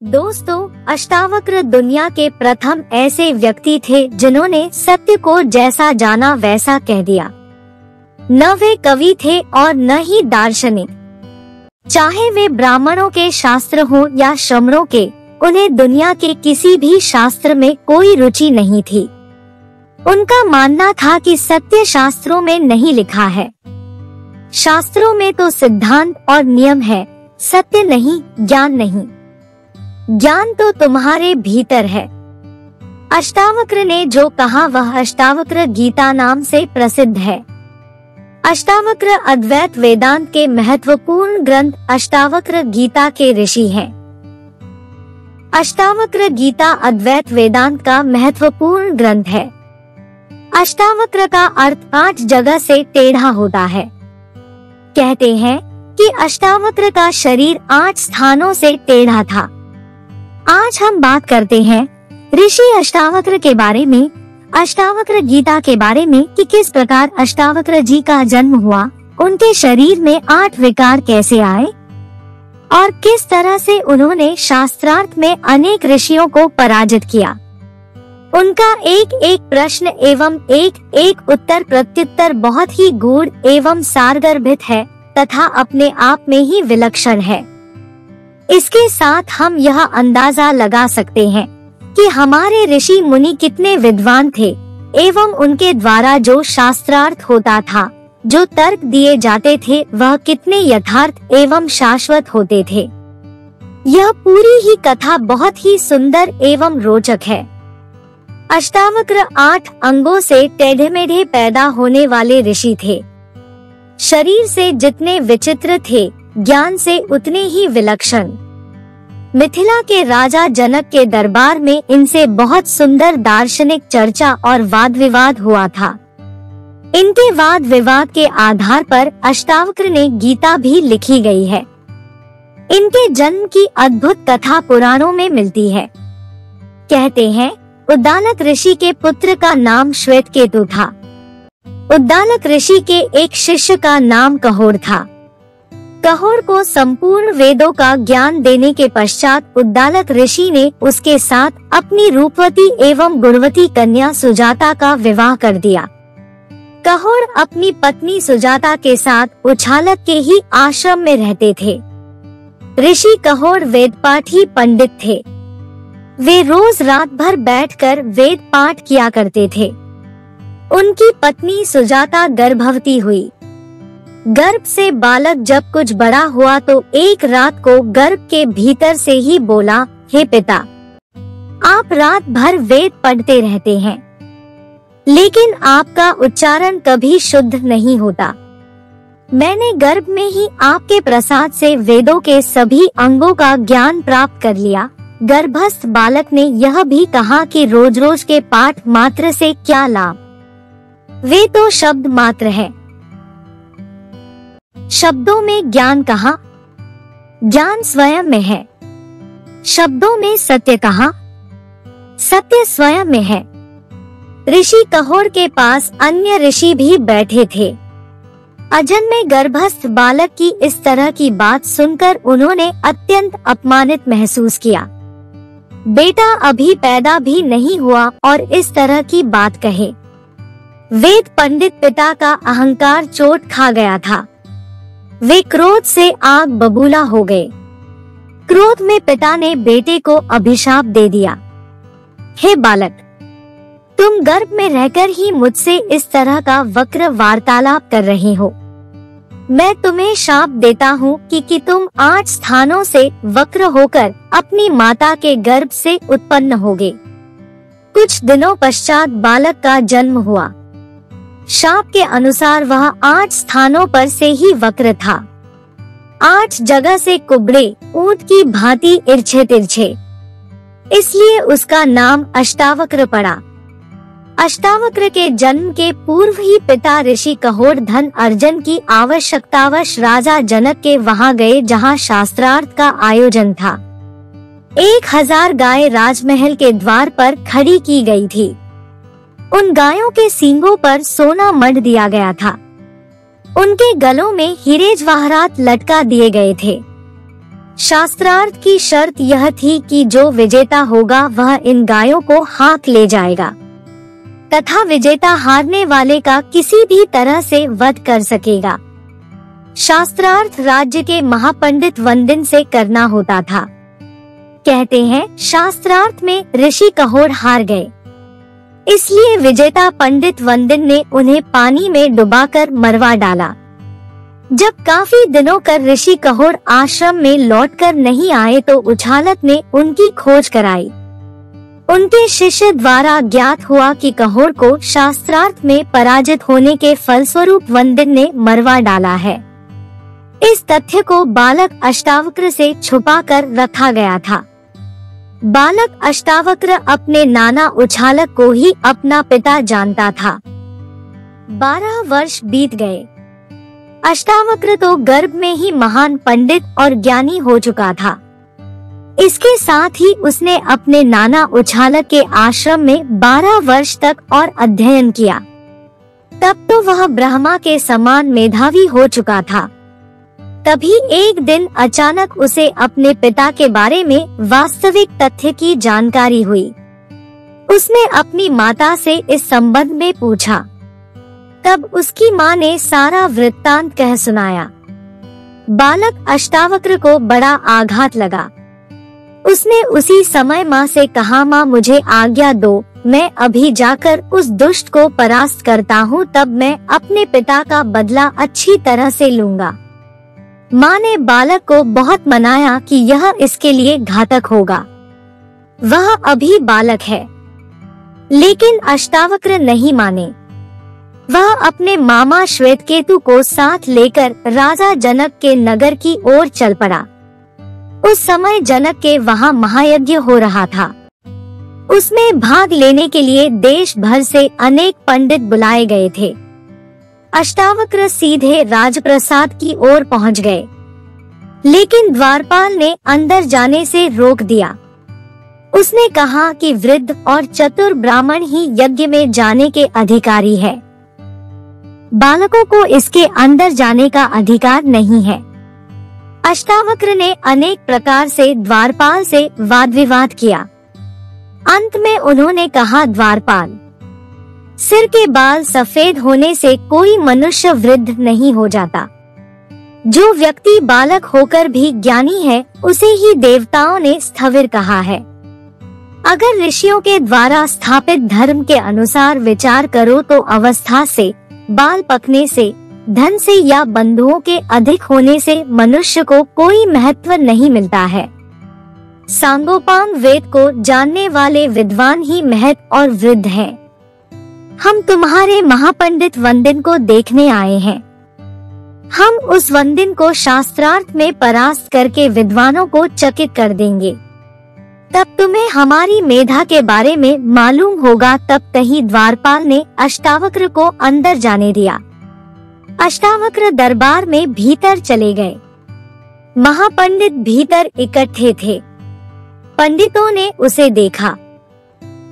दोस्तों, अष्टावक्र दुनिया के प्रथम ऐसे व्यक्ति थे जिन्होंने सत्य को जैसा जाना वैसा कह दिया। न वे कवि थे और न ही दार्शनिक। चाहे वे ब्राह्मणों के शास्त्र हो या श्रमणों के, उन्हें दुनिया के किसी भी शास्त्र में कोई रुचि नहीं थी। उनका मानना था कि सत्य शास्त्रों में नहीं लिखा है। शास्त्रों में तो सिद्धांत और नियम है, सत्य नहीं, ज्ञान नहीं। ज्ञान तो तुम्हारे भीतर है। अष्टावक्र ने जो कहा वह अष्टावक्र गीता नाम से प्रसिद्ध है। अष्टावक्र अद्वैत वेदांत के महत्वपूर्ण ग्रंथ अष्टावक्र गीता के ऋषि हैं। अष्टावक्र गीता अद्वैत वेदांत का महत्वपूर्ण ग्रंथ है। अष्टावक्र का अर्थ 8 जगह से टेढ़ा होता है। कहते हैं कि अष्टावक्र का शरीर 8 स्थानों से टेढ़ा था। आज हम बात करते हैं ऋषि अष्टावक्र के बारे में, अष्टावक्र गीता के बारे में कि किस प्रकार अष्टावक्र जी का जन्म हुआ, उनके शरीर में 8 विकार कैसे आए और किस तरह से उन्होंने शास्त्रार्थ में अनेक ऋषियों को पराजित किया। उनका एक एक प्रश्न एवं एक एक उत्तर प्रत्युत्तर बहुत ही गूढ़ एवं सारगर्भित है तथा अपने आप में ही विलक्षण है। इसके साथ हम यह अंदाजा लगा सकते हैं कि हमारे ऋषि मुनि कितने विद्वान थे एवं उनके द्वारा जो शास्त्रार्थ होता था, जो तर्क दिए जाते थे, वह कितने यथार्थ एवं शाश्वत होते थे। यह पूरी ही कथा बहुत ही सुंदर एवं रोचक है। अष्टावक्र 8 अंगों से टेढ़े-मेढ़े पैदा होने वाले ऋषि थे। शरीर से जितने विचित्र थे, ज्ञान से उतने ही विलक्षण। मिथिला के राजा जनक के दरबार में इनसे बहुत सुंदर दार्शनिक चर्चा और वाद विवाद हुआ था। इनके वाद विवाद के आधार पर अष्टावक्र ने गीता भी लिखी गई है। इनके जन्म की अद्भुत कथा पुराणों में मिलती है। कहते हैं उद्दालक ऋषि के पुत्र का नाम श्वेतकेतु था। उद्दालक ऋषि के एक शिष्य का नाम कहोर था। कहोर को संपूर्ण वेदों का ज्ञान देने के पश्चात उद्दालक ऋषि ने उसके साथ अपनी रूपवती एवं गुणवती कन्या सुजाता का विवाह कर दिया। कहोर अपनी पत्नी सुजाता के साथ उछालक के ही आश्रम में रहते थे। ऋषि कहोर वेदपाठी पंडित थे। वे रोज रात भर बैठकर वेद पाठ किया करते थे। उनकी पत्नी सुजाता गर्भवती हुई। गर्भ से बालक जब कुछ बड़ा हुआ तो एक रात को गर्भ के भीतर से ही बोला, हे पिता, आप रात भर वेद पढ़ते रहते हैं, लेकिन आपका उच्चारण कभी शुद्ध नहीं होता। मैंने गर्भ में ही आपके प्रसाद से वेदों के सभी अंगों का ज्ञान प्राप्त कर लिया। गर्भस्थ बालक ने यह भी कहा कि रोज रोज के पाठ मात्र से क्या लाभ, वे तो शब्द मात्र है। शब्दों में ज्ञान कहाँ? ज्ञान स्वयं में है। शब्दों में सत्य कहाँ? सत्य स्वयं में है। ऋषि कहोर के पास अन्य ऋषि भी बैठे थे। अजन्मे गर्भस्थ बालक की इस तरह की बात सुनकर उन्होंने अत्यंत अपमानित महसूस किया। बेटा अभी पैदा भी नहीं हुआ और इस तरह की बात कहे। वेद पंडित पिता का अहंकार चोट खा गया था। वे क्रोध से आग बबूला हो गए। क्रोध में पिता ने बेटे को अभिशाप दे दिया, हे बालक, तुम गर्भ में रहकर ही मुझसे इस तरह का वक्र वार्तालाप कर रहे हो। मैं तुम्हें शाप देता हूँ कि तुम 8 स्थानों से वक्र होकर अपनी माता के गर्भ से उत्पन्न होगे। कुछ दिनों पश्चात बालक का जन्म हुआ। शाप के अनुसार वह 8 स्थानों पर से ही वक्र था। 8 जगह से कुबड़े, ऊंट की भांति इर्छे तिरछे, इसलिए उसका नाम अष्टावक्र पड़ा। अष्टावक्र के जन्म के पूर्व ही पिता ऋषि कहोर धन अर्जन की आवश्यकतावश राजा जनक के वहां गए, जहां शास्त्रार्थ का आयोजन था। 1000 गाय राजमहल के द्वार पर खड़ी की गई थी। उन गायों के सींगों पर सोना मढ़ दिया गया था। उनके गलों में हीरे जवाहरात लटका दिए गए थे। शास्त्रार्थ की शर्त यह थी कि जो विजेता होगा वह इन गायों को हाँक ले जाएगा तथा विजेता हारने वाले का किसी भी तरह से वध कर सकेगा। शास्त्रार्थ राज्य के महापंडित वंदिन से करना होता था। कहते हैं शास्त्रार्थ में ऋषि कहोड़ हार गए, इसलिए विजेता पंडित वंदिन ने उन्हें पानी में डुबाकर मरवा डाला। जब काफी दिनों कर ऋषि कहोड़ आश्रम में लौटकर नहीं आए तो उछालक ने उनकी खोज कराई। उनके शिष्य द्वारा ज्ञात हुआ कि कहोड़ को शास्त्रार्थ में पराजित होने के फलस्वरूप वंदिन ने मरवा डाला है। इस तथ्य को बालक अष्टावक्र से छुपा कर रखा गया था। बालक अष्टावक्र अपने नाना उछालक को ही अपना पिता जानता था। 12 वर्ष बीत गए। अष्टावक्र तो गर्भ में ही महान पंडित और ज्ञानी हो चुका था। इसके साथ ही उसने अपने नाना उछालक के आश्रम में 12 वर्ष तक और अध्ययन किया। तब तो वह ब्रह्मा के समान मेधावी हो चुका था। तभी एक दिन अचानक उसे अपने पिता के बारे में वास्तविक तथ्य की जानकारी हुई। उसने अपनी माता से इस संबंध में पूछा। तब उसकी माँ ने सारा वृत्तांत कह सुनाया। बालक अष्टावक्र को बड़ा आघात लगा। उसने उसी समय माँ से कहा, माँ मुझे आज्ञा दो, मैं अभी जाकर उस दुष्ट को परास्त करता हूँ, तब मैं अपने पिता का बदला अच्छी तरह से लूंगा। माँ ने बालक को बहुत मनाया कि यह इसके लिए घातक होगा। वह अभी बालक है, लेकिन अष्टावक्र नहीं माने। वह अपने मामा श्वेतकेतु को साथ लेकर राजा जनक के नगर की ओर चल पड़ा। उस समय जनक के वहाँ महायज्ञ हो रहा था। उसमें भाग लेने के लिए देश भर से अनेक पंडित बुलाए गए थे। अष्टावक्र सीधे राजप्रसाद की ओर पहुँच गए, लेकिन द्वारपाल ने अंदर जाने से रोक दिया। उसने कहा कि वृद्ध और चतुर ब्राह्मण ही यज्ञ में जाने के अधिकारी है। बालकों को इसके अंदर जाने का अधिकार नहीं है। अष्टावक्र ने अनेक प्रकार से द्वारपाल से वाद विवाद किया। अंत में उन्होंने कहा, द्वारपाल, सिर के बाल सफेद होने से कोई मनुष्य वृद्ध नहीं हो जाता। जो व्यक्ति बालक होकर भी ज्ञानी है, उसे ही देवताओं ने स्थविर कहा है। अगर ऋषियों के द्वारा स्थापित धर्म के अनुसार विचार करो तो अवस्था से, बाल पकने से, धन से या बंधुओं के अधिक होने से मनुष्य को कोई महत्व नहीं मिलता है। सांगोपांग वेद को जानने वाले विद्वान ही महत्व और वृद्ध हैं। हम तुम्हारे महापंडित वंदिन को देखने आए हैं। हम उस वंदिन को शास्त्रार्थ में परास्त करके विद्वानों को चकित कर देंगे। तब तुम्हें हमारी मेधा के बारे में मालूम होगा। तब कहीं द्वारपाल ने अष्टावक्र को अंदर जाने दिया। अष्टावक्र दरबार में भीतर चले गए। महापंडित भीतर इकट्ठे थे। पंडितों ने उसे देखा।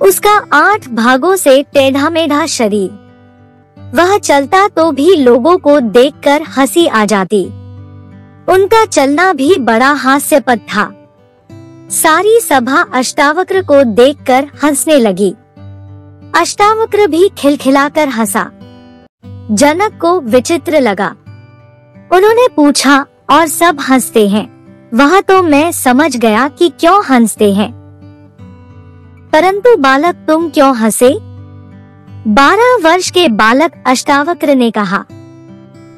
उसका 8 भागों से टेढ़ा मेढ़ा शरीर। वह चलता तो भी लोगों को देखकर हंसी आ जाती। उनका चलना भी बड़ा हास्यपद था। सारी सभा अष्टावक्र को देखकर हंसने लगी। अष्टावक्र भी खिलखिलाकर हंसा। जनक को विचित्र लगा। उन्होंने पूछा, और सब हंसते हैं? वह तो मैं समझ गया कि क्यों हंसते हैं, परंतु बालक तुम क्यों हंसे? 12 वर्ष के बालक अष्टावक्र ने कहा,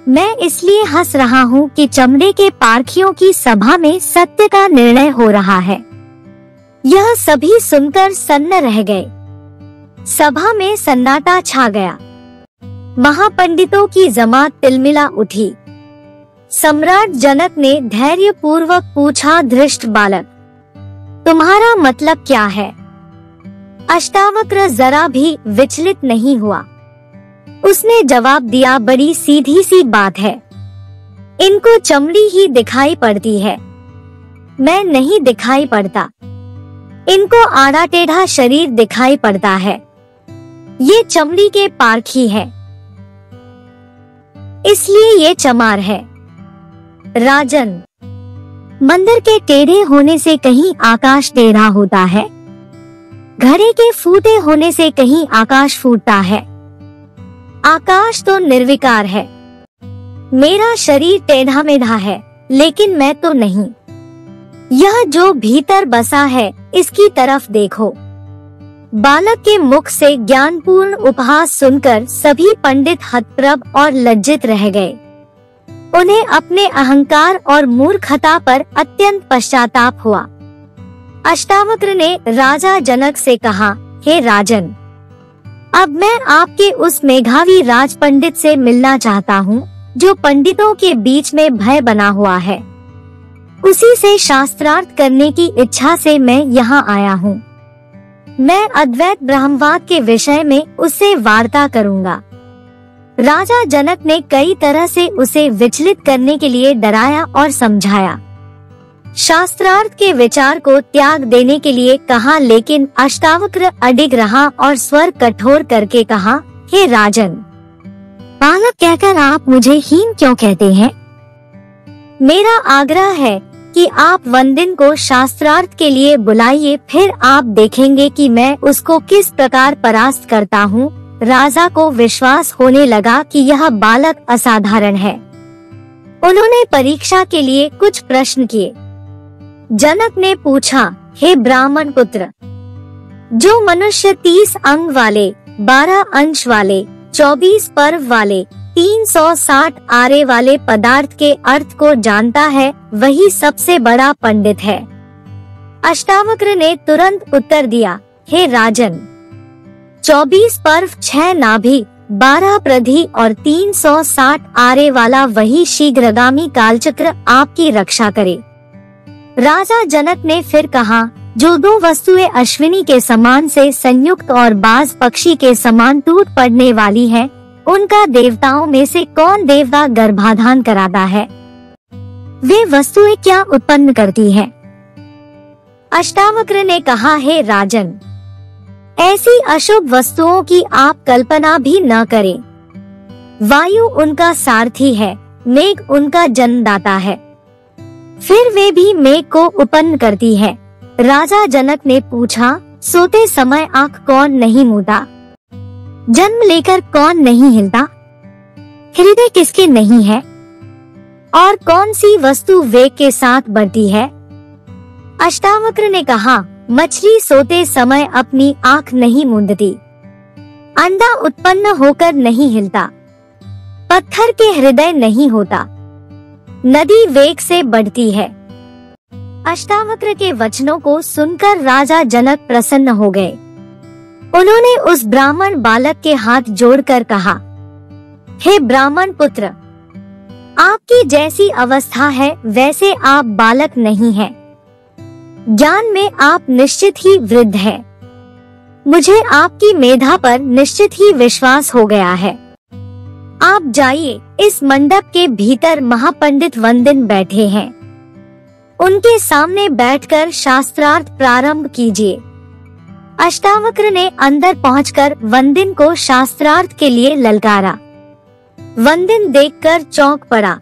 मैं इसलिए हंस रहा हूँ कि चमड़े के पारखियों की सभा में सत्य का निर्णय हो रहा है। यह सभी सुनकर सन्न रह गए। सभा में सन्नाटा छा गया। महापंडितों की जमात तिलमिला उठी। सम्राट जनक ने धैर्य पूर्वक पूछा, धृष्ट बालक, तुम्हारा मतलब क्या है? अष्टावक्र जरा भी विचलित नहीं हुआ। उसने जवाब दिया, बड़ी सीधी सी बात है। इनको चमड़ी ही दिखाई पड़ती है, मैं नहीं दिखाई पड़ता। इनको आड़ा टेढ़ा शरीर दिखाई पड़ता है। ये चमड़ी के पारखी है, इसलिए ये चमार है। राजन, मंदिर के टेढ़े होने से कहीं आकाश टेढ़ा होता है, घड़े के फूटे होने से कहीं आकाश फूटता है। आकाश तो निर्विकार है। मेरा शरीर टेढ़ा मेढ़ा है, लेकिन मैं तो नहीं। यह जो भीतर बसा है, इसकी तरफ देखो। बालक के मुख से ज्ञानपूर्ण उपहास सुनकर सभी पंडित हतप्रभ और लज्जित रह गए। उन्हें अपने अहंकार और मूर्खता पर अत्यंत पश्चाताप हुआ। अष्टावक्र ने राजा जनक से कहा, हे राजन, अब मैं आपके उस मेधावी राज पंडित से मिलना चाहता हूँ जो पंडितों के बीच में भय बना हुआ है। उसी से शास्त्रार्थ करने की इच्छा से मैं यहाँ आया हूँ। मैं अद्वैत ब्रह्मवाद के विषय में उससे वार्ता करूँगा। राजा जनक ने कई तरह से उसे विचलित करने के लिए डराया और समझाया, शास्त्रार्थ के विचार को त्याग देने के लिए कहा, लेकिन अष्टावक्र अडिग रहा और स्वर कठोर करके कहा, हे राजन, बालक कहकर आप मुझे हीन क्यों कहते हैं? मेरा आग्रह है कि आप वंदिन को शास्त्रार्थ के लिए बुलाइए, फिर आप देखेंगे कि मैं उसको किस प्रकार परास्त करता हूँ। राजा को विश्वास होने लगा कि यह बालक असाधारण है। उन्होंने परीक्षा के लिए कुछ प्रश्न किए। जनक ने पूछा, हे ब्राह्मण पुत्र, जो मनुष्य 30 अंग वाले, 12 अंश वाले, 24 पर्व वाले, 360 आरे वाले पदार्थ के अर्थ को जानता है, वही सबसे बड़ा पंडित है। अष्टावक्र ने तुरंत उत्तर दिया, हे राजन, 24 पर्व, 6 नाभि, 12 प्रधि और 360 आरे वाला वही शीघ्रगामी कालचक्र आपकी रक्षा करे। राजा जनक ने फिर कहा, जो 2 वस्तुएं अश्विनी के समान से संयुक्त और बाज पक्षी के समान टूट पड़ने वाली है, उनका देवताओं में से कौन देवता गर्भाधान कराता है? वे वस्तुएं क्या उत्पन्न करती है? अष्टावक्र ने कहा, हे राजन, ऐसी अशुभ वस्तुओं की आप कल्पना भी न करें। वायु उनका सारथी है, मेघ उनका जन्मदाता है, फिर वे भी मेघ को उत्पन्न करती है। राजा जनक ने पूछा, सोते समय आँख कौन नहीं मूंदा? जन्म लेकर कौन नहीं हिलता? हृदय किसके नहीं है? और कौन सी वस्तु वेग के साथ बढ़ती है? अष्टावक्र ने कहा, मछली सोते समय अपनी आँख नहीं मूंदती, अंडा उत्पन्न होकर नहीं हिलता, पत्थर के हृदय नहीं होता, नदी वेग से बढ़ती है। अष्टावक्र के वचनों को सुनकर राजा जनक प्रसन्न हो गए। उन्होंने उस ब्राह्मण बालक के हाथ जोड़कर कहा, हे ब्राह्मण पुत्र, आपकी जैसी अवस्था है वैसे आप बालक नहीं हैं। ज्ञान में आप निश्चित ही वृद्ध हैं। मुझे आपकी मेधा पर निश्चित ही विश्वास हो गया है। आप जाइए, इस मंडप के भीतर महापंडित वंदिन बैठे हैं, उनके सामने बैठकर शास्त्रार्थ प्रारंभ कीजिए। अष्टावक्र ने अंदर पहुंचकर वंदिन को शास्त्रार्थ के लिए ललकारा। वंदिन देखकर चौंक पड़ा,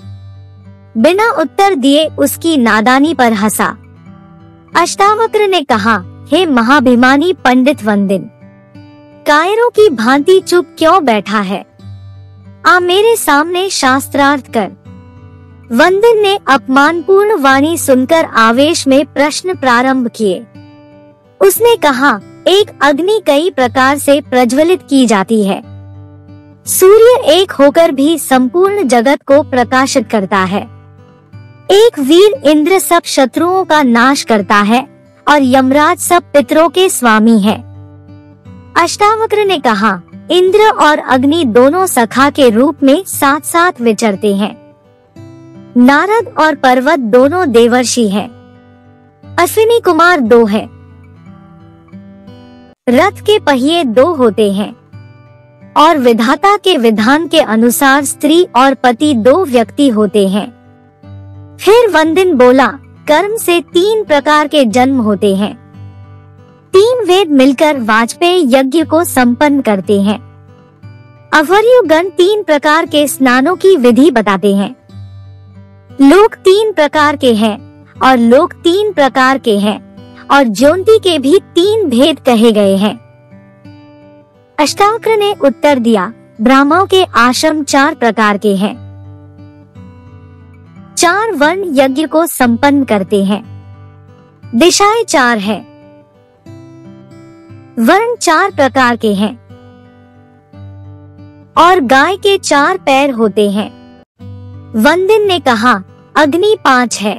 बिना उत्तर दिए उसकी नादानी पर हंसा। अष्टावक्र ने कहा, हे महाभिमानी पंडित वंदिन, कायरों की भांति चुप क्यों बैठा है? आ मेरे सामने शास्त्रार्थ कर। वंदिन ने अपमानपूर्ण वाणी सुनकर आवेश में प्रश्न प्रारंभ किए। उसने कहा, एक अग्नि कई प्रकार से प्रज्वलित की जाती है। सूर्य एक होकर भी संपूर्ण जगत को प्रकाशित करता है। एक वीर इंद्र सब शत्रुओं का नाश करता है और यमराज सब पितरों के स्वामी है। अष्टावक्र ने कहा, इंद्र और अग्नि दोनों सखा के रूप में साथ साथ विचरते हैं। नारद और पर्वत दोनों देवर्षि हैं। अश्विनी कुमार 2 है। रथ के पहिए 2 होते हैं और विधाता के विधान के अनुसार स्त्री और पति 2 व्यक्ति होते हैं। फिर वंदिन बोला, कर्म से 3 प्रकार के जन्म होते हैं। 3 वेद मिलकर वाजपेयी यज्ञ को संपन्न करते हैं। अवर्युगण 3 प्रकार के स्नानों की विधि बताते हैं। लोक 3 प्रकार के हैं और लोग 3 प्रकार के हैं और ज्योति के भी 3 भेद कहे गए हैं। अष्टावक्र ने उत्तर दिया, ब्राह्मणों के आश्रम 4 प्रकार के हैं। 4 वर्ण यज्ञ को संपन्न करते हैं। दिशाएं 4 हैं। वर्ण 4 प्रकार के हैं और गाय के 4 पैर होते हैं। वंदिन ने कहा, अग्नि 5 है।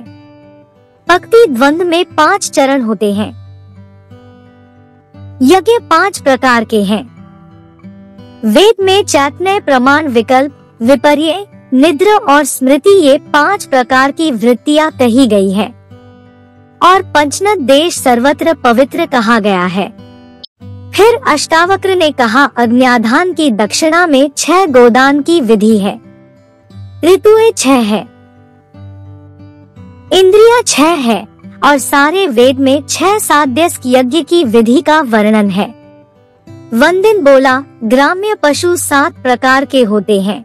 भक्ति द्वंद में 5 चरण होते हैं। यज्ञ 5 प्रकार के हैं। वेद में चैतन्य, प्रमाण, विकल्प, विपर्य, निद्रा और स्मृति ये 5 प्रकार की वृत्तियां कही गई है और पंचनद देश सर्वत्र पवित्र कहा गया है। फिर अष्टावक्र ने कहा, अग्न्याधान की दक्षिणा में 6 गोदान की विधि है। ऋतुएं 6 है, इंद्रियां 6 है और सारे वेद में 6 साध्यस्क यज्ञ की विधि का वर्णन है। वंदिन बोला, ग्राम्य पशु 7 प्रकार के होते हैं।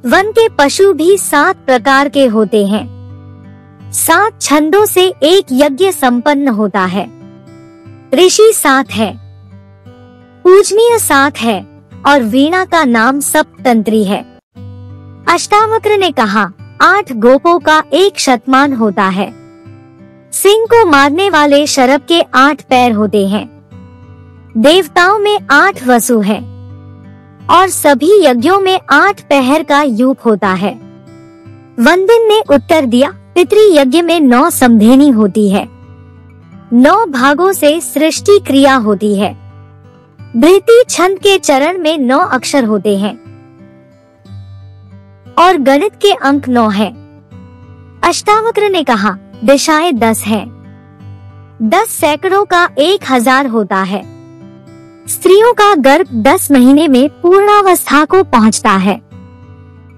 वन के पशु भी 7 प्रकार के होते हैं। 7 छंदों से एक यज्ञ संपन्न होता है। ऋषि 7 है, पूजनीय 7 है और वीणा का नाम सप्ततंत्री है। अष्टावक्र ने कहा, 8 गोपों का 1 शतमान होता है। सिंह को मारने वाले शरभ के 8 पैर होते हैं। देवताओं में 8 वसु है और सभी यज्ञों में 8 पहर का यूप होता है। वंदिन ने उत्तर दिया, पितृ यज्ञ में 9 समधेनी होती है। 9 भागों से सृष्टि क्रिया होती है। बृहति छंद के चरण में 9 अक्षर होते हैं और गणित के अंक 9 है। अष्टावक्र ने कहा, दिशाएं 10 है। 10 सैकड़ों का 1000 होता है। स्त्रियों का गर्भ 10 महीने में पूर्णावस्था को पहुंचता है।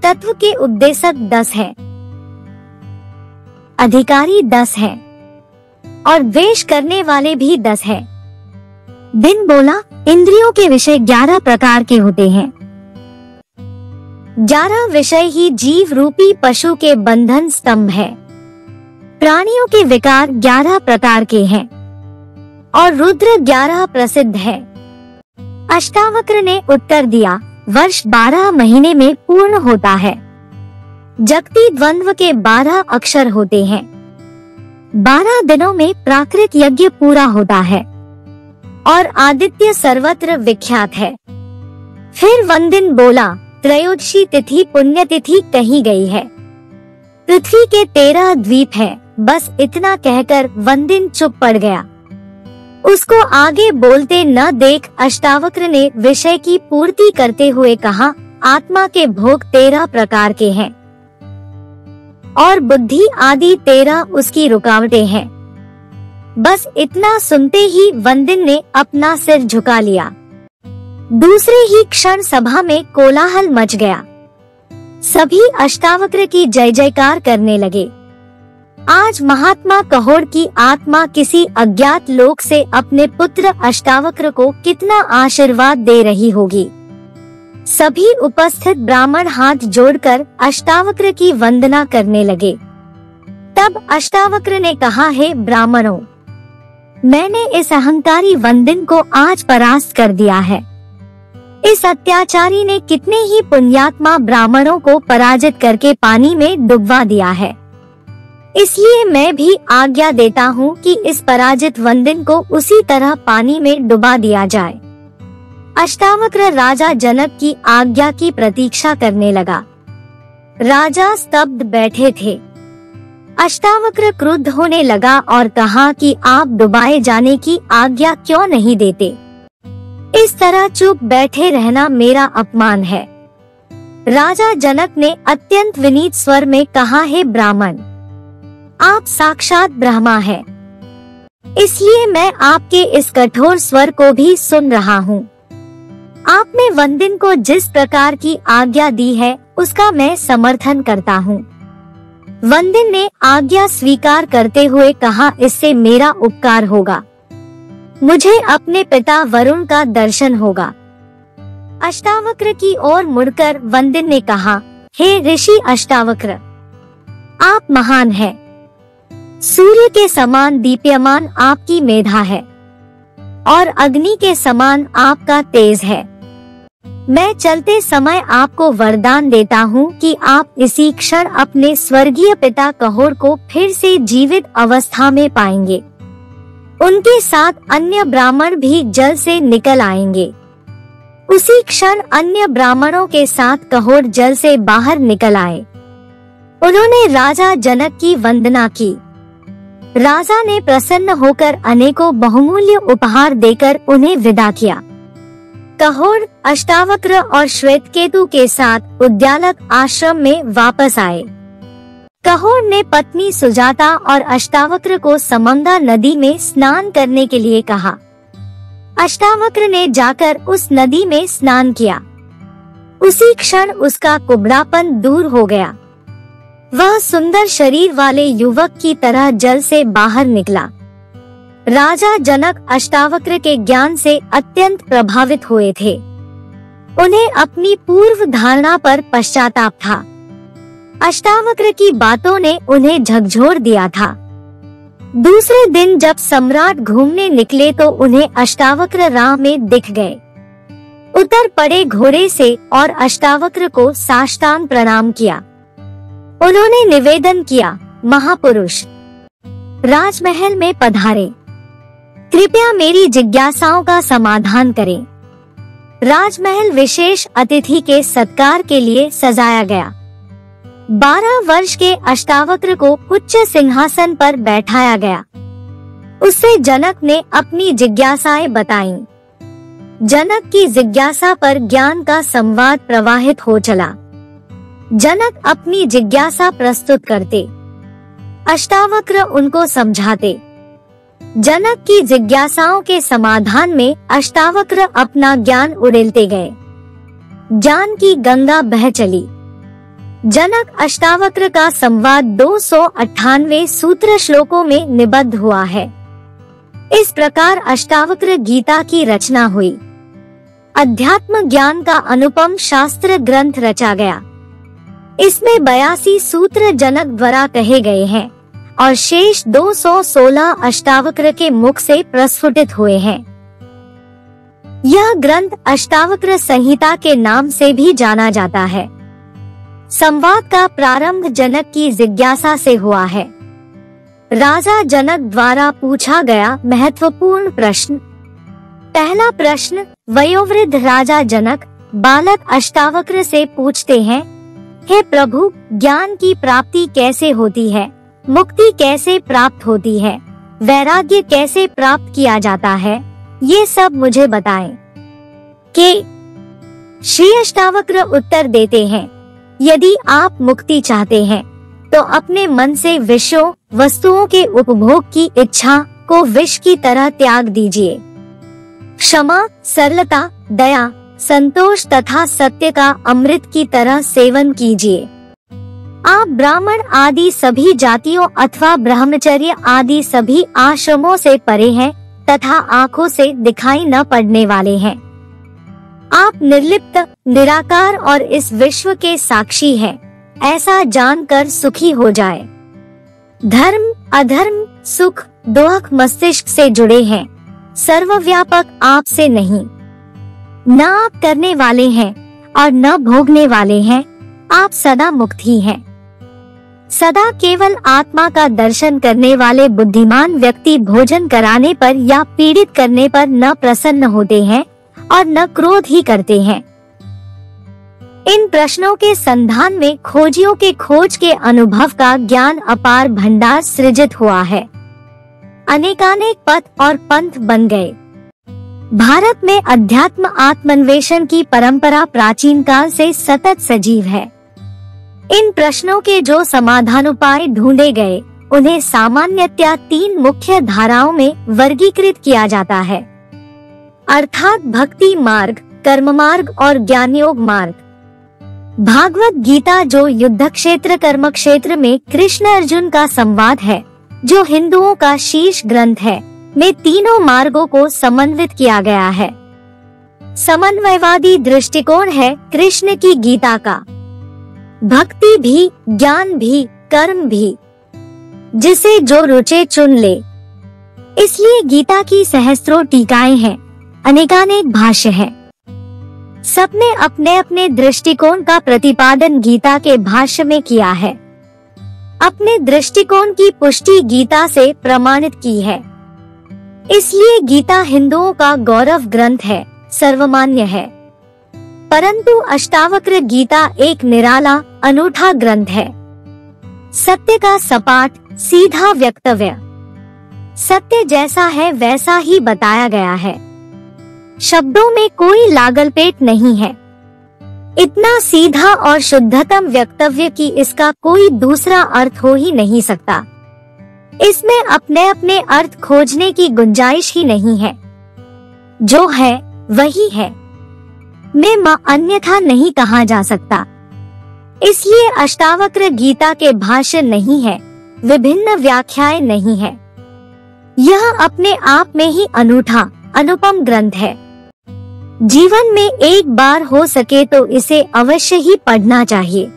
तत्व के उपदेशक 10 है, अधिकारी 10 है और द्वेष करने वाले भी 10 है। दिन बोला, इंद्रियों के विषय 11 प्रकार के होते हैं। 11 विषय ही जीव रूपी पशु के बंधन स्तंभ है। प्राणियों के विकार 11 प्रकार के हैं और रुद्र 11 प्रसिद्ध है। अष्टावक्र ने उत्तर दिया, वर्ष 12 महीने में पूर्ण होता है। जगती द्वंद्व के 12 अक्षर होते हैं। 12 दिनों में प्राकृत यज्ञ पूरा होता है और आदित्य सर्वत्र विख्यात है। फिर वंदिन बोला, त्रयोदशी तिथि पुण्यतिथि कही गई है। पृथ्वी के 13 द्वीप है। बस इतना कहकर वंदिन चुप पड़ गया। उसको आगे बोलते न देख अष्टावक्र ने विषय की पूर्ति करते हुए कहा, आत्मा के भोग 13 प्रकार के हैं और बुद्धि आदि 13 उसकी रुकावटें हैं। बस इतना सुनते ही वंदिन ने अपना सिर झुका लिया। दूसरे ही क्षण सभा में कोलाहल मच गया। सभी अष्टावक्र की जय जयकार करने लगे। आज महात्मा कहोड़ की आत्मा किसी अज्ञात लोक से अपने पुत्र अष्टावक्र को कितना आशीर्वाद दे रही होगी। सभी उपस्थित ब्राह्मण हाथ जोड़कर अष्टावक्र की वंदना करने लगे। तब अष्टावक्र ने कहा, हे ब्राह्मणों, मैंने इस अहंकारी वंदिन को आज परास्त कर दिया है। इस अत्याचारी ने कितने ही पुण्यात्मा ब्राह्मणों को पराजित करके पानी में डुबवा दिया है। इसलिए मैं भी आज्ञा देता हूँ कि इस पराजित वंदिन को उसी तरह पानी में डुबा दिया जाए। अष्टावक्र राजा जनक की आज्ञा की प्रतीक्षा करने लगा। राजा स्तब्ध बैठे थे। अष्टावक्र क्रुद्ध होने लगा और कहा कि आप डुबाए जाने की आज्ञा क्यों नहीं देते? इस तरह चुप बैठे रहना मेरा अपमान है। राजा जनक ने अत्यंत विनीत स्वर में कहा, हे ब्राह्मण, आप साक्षात ब्रह्मा हैं, इसलिए मैं आपके इस कठोर स्वर को भी सुन रहा हूँ। आपने वंदिन को जिस प्रकार की आज्ञा दी है उसका मैं समर्थन करता हूँ। वंदिन ने आज्ञा स्वीकार करते हुए कहा, इससे मेरा उपकार होगा, मुझे अपने पिता वरुण का दर्शन होगा। अष्टावक्र की ओर मुड़कर वंदिन ने कहा, हे ऋषि अष्टावक्र, आप महान हैं। सूर्य के समान दीप्यमान आपकी मेधा है और अग्नि के समान आपका तेज है। मैं चलते समय आपको वरदान देता हूँ कि आप इसी क्षण अपने स्वर्गीय पिता कहोर को फिर से जीवित अवस्था में पाएंगे। उनके साथ अन्य ब्राह्मण भी जल से निकल आएंगे। उसी क्षण अन्य ब्राह्मणों के साथ कहोर जल से बाहर निकल आए। उन्होंने राजा जनक की वंदना की। राजा ने प्रसन्न होकर अनेकों बहुमूल्य उपहार देकर उन्हें विदा किया। कहोर अष्टावक्र और श्वेतकेतु के साथ उद्यालक आश्रम में वापस आए। कहोर ने पत्नी सुजाता और अष्टावक्र को समंगा नदी में स्नान करने के लिए कहा। अष्टावक्र ने जाकर उस नदी में स्नान किया। उसी क्षण उसका कुबड़ापन दूर हो गया। वह सुंदर शरीर वाले युवक की तरह जल से बाहर निकला। राजा जनक अष्टावक्र के ज्ञान से अत्यंत प्रभावित हुए थे। उन्हें अपनी पूर्व धारणा पर पश्चाताप था। अष्टावक्र की बातों ने उन्हें झकझोर दिया था। दूसरे दिन जब सम्राट घूमने निकले तो उन्हें अष्टावक्र राह में दिख गए। उतर पड़े घोड़े से और अष्टावक्र को साष्टांग प्रणाम किया। उन्होंने निवेदन किया, महापुरुष, राजमहल में पधारे। कृपया मेरी जिज्ञासाओं का समाधान करें। राजमहल विशेष अतिथि के सत्कार के लिए सजाया गया। 12 वर्ष के अष्टावक्र को उच्च सिंहासन पर बैठाया गया। उससे जनक ने अपनी जिज्ञासाएं बताईं। जनक की जिज्ञासा पर ज्ञान का संवाद प्रवाहित हो चला। जनक अपनी जिज्ञासा प्रस्तुत करते, अष्टावक्र उनको समझाते। जनक की जिज्ञासाओं के समाधान में अष्टावक्र अपना ज्ञान उड़ेलते गए। ज्ञान की गंगा बह चली। जनक अष्टावक्र का संवाद 298 सूत्र श्लोकों में निबद्ध हुआ है। इस प्रकार अष्टावक्र गीता की रचना हुई। अध्यात्म ज्ञान का अनुपम शास्त्र ग्रंथ रचा गया। इसमें 82 सूत्र जनक द्वारा कहे गए हैं और शेष 216 अष्टावक्र के मुख से प्रस्फुटित हुए हैं। यह ग्रंथ अष्टावक्र संहिता के नाम से भी जाना जाता है। संवाद का प्रारंभ जनक की जिज्ञासा से हुआ है। राजा जनक द्वारा पूछा गया महत्वपूर्ण प्रश्न। पहला प्रश्न, वयोवृद्ध राजा जनक बालक अष्टावक्र से पूछते हैं, हे प्रभु, ज्ञान की प्राप्ति कैसे होती है? मुक्ति कैसे प्राप्त होती है? वैराग्य कैसे प्राप्त किया जाता है? ये सब मुझे बताएं। के श्री अष्टावक्र उत्तर देते हैं, यदि आप मुक्ति चाहते हैं तो अपने मन से विषयों वस्तुओं के उपभोग की इच्छा को विष की तरह त्याग दीजिए। क्षमा, सरलता, दया, संतोष तथा सत्य का अमृत की तरह सेवन कीजिए। आप ब्राह्मण आदि सभी जातियों अथवा ब्रह्मचर्य आदि सभी आश्रमों से परे हैं तथा आँखों से दिखाई न पड़ने वाले हैं। आप निर्लिप्त, निराकार और इस विश्व के साक्षी हैं, ऐसा जानकर सुखी हो जाए। धर्म, अधर्म, सुख, दुख मस्तिष्क से जुड़े हैं, सर्वव्यापक आपसे नहीं। न आप करने वाले हैं और न भोगने वाले हैं, आप सदा मुक्त ही हैं। सदा केवल आत्मा का दर्शन करने वाले बुद्धिमान व्यक्ति भोजन कराने पर या पीड़ित करने पर न प्रसन्न होते हैं और न क्रोध ही करते हैं। इन प्रश्नों के संधान में खोजियों के खोज के अनुभव का ज्ञान अपार भंडार सृजित हुआ है। अनेकानेक पथ और पंथ बन गए। भारत में अध्यात्म आत्मन्वेषण की परंपरा प्राचीन काल से सतत सजीव है। इन प्रश्नों के जो समाधानोपाय ढूंढे गए, उन्हें सामान्यतया 3 मुख्य धाराओं में वर्गीकृत किया जाता है, अर्थात भक्ति मार्ग, कर्म मार्ग और ज्ञान योग मार्ग। भागवत गीता, जो युद्ध क्षेत्र कर्म क्षेत्र में कृष्ण अर्जुन का संवाद है, जो हिंदुओं का शीर्ष ग्रंथ है, में तीनों मार्गों को समन्वित किया गया है। समन्वयवादी दृष्टिकोण है कृष्ण की गीता का। भक्ति भी, ज्ञान भी, कर्म भी। जिसे जो रुचे चुन ले। इसलिए गीता की सहस्त्रों टीकाएं हैं, अनेकानेक भाष्य हैं। सबने अपने अपने दृष्टिकोण का प्रतिपादन गीता के भाष्य में किया है। अपने दृष्टिकोण की पुष्टि गीता से प्रमाणित की है। इसलिए गीता हिंदुओं का गौरव ग्रंथ है, सर्वमान्य है। परंतु अष्टावक्र गीता एक निराला, अनूठा ग्रंथ है। सत्य का सपाट, सीधा वक्तव्य। सत्य जैसा है वैसा ही बताया गया है। शब्दों में कोई लागलपेट नहीं है। इतना सीधा और शुद्धतम वक्तव्य कि इसका कोई दूसरा अर्थ हो ही नहीं सकता। इसमें अपने अपने अर्थ खोजने की गुंजाइश ही नहीं है। जो है वही है, में मां अन्यथा नहीं कहा जा सकता। इसलिए अष्टावक्र गीता के भाष्य नहीं है, विभिन्न व्याख्याएं नहीं है। यह अपने आप में ही अनूठा, अनुपम ग्रंथ है। जीवन में एक बार हो सके तो इसे अवश्य ही पढ़ना चाहिए।